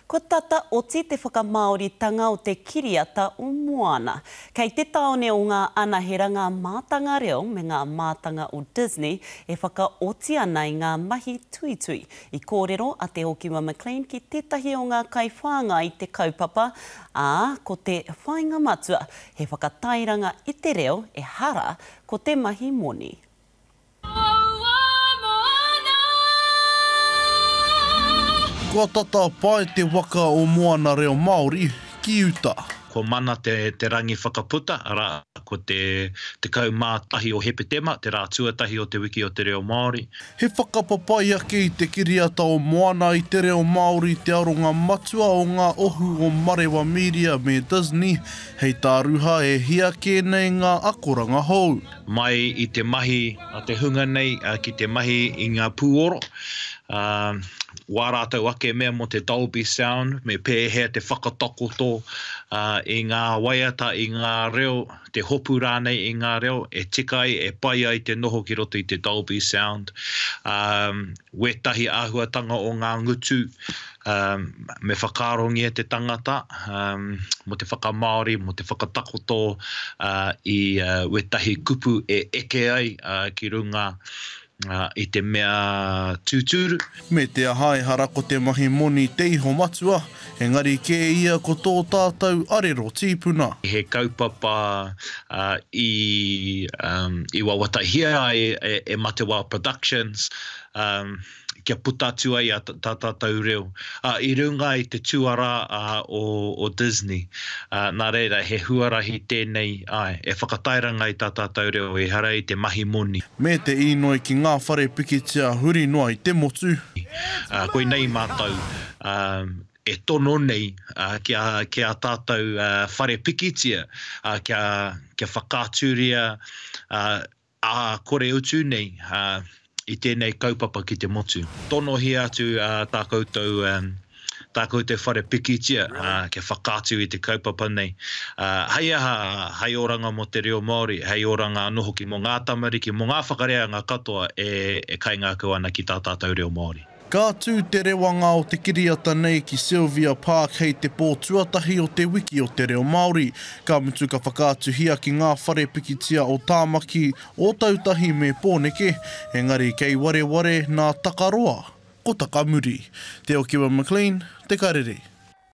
Ko tata oti te whakamaoritanga o te kiriata o Moana. Kei te taone o ngā anahera ngā mātanga reo me ngā mātanga o Disney e whakaoti ana i ngā mahi tuitui. I kōrero a te Hokiwa McLean ki tētahi o ngā kaiwhanga i te kaupapa, ko te whainga matua he whakatairanga i te reo e hara ko te mahi moni. Kua tata pai te waka o Moana reo Māori ki uta. Ko mana te rangi whakaputa, ara ko te kaumātahi o Hepetema, te rā tuatahi o te wiki o te reo Māori. He whakapapai ake i te kiriata o Moana i te reo Māori te aronga matua o ngā ohu o Marewa Media me Disney, hei tā ruha e hia kēnei ngā akoranga hou. Mai i te mahi a te hunga nei, ki te mahi i ngā pūoro, wārātau ake mea mo te Dolby Sound, me pēhea te whakatakoto i ngā waiata i ngā reo, te hopu rānei i ngā reo, e tikai, e pai ai te noho ki roto i te Dolby Sound. Wetahi āhuatanga o ngā ngutu, me whakarongi e te tangata, mo te whakamaori, mo te whakatakoto i wetahi kupu e eke ai ki runga i te mea tūturu. Me te haihara ko te mahi moni te iho matua, engari ke ia ko tō tātou arero tīpuna. He kaupapa i Wawatahia e Matewa Productions, kia puta atu ai a tātou reo. I runga i te tuara o Disney. Nā reira, he huarahi tēnei e whakatairanga i tātou reo e hara i te mahi moni. Me te inoi ki ngā whare pikitia huri noa i te motu. Koe nei mātou, e tono nei kia tātou whare pikitia, kia whakāturia kore utu nei, i tēnei kaupapa ki te motu. Tono hi atu tā koutou whare pikitia, kia whakātu i te kaupapa nei. Hei aha, hei oranga mo te reo Māori, hei oranga noho ki mo ngā tamariki, mo ngā whakareanga katoa e kaingākau ana ki tā tātou reo Māori. Ka tū te rewanga o te kiriata nei ki Sylvia Park hei te pō tuatahi o te wiki o te reo Māori. Ka mutu ka whakātuhia ki ngā whare pikitia o tāmaki o tautahi me pōneke, engari kei ware nā takaroa, ko takamuri. Te Hokiwa McLean, te karere.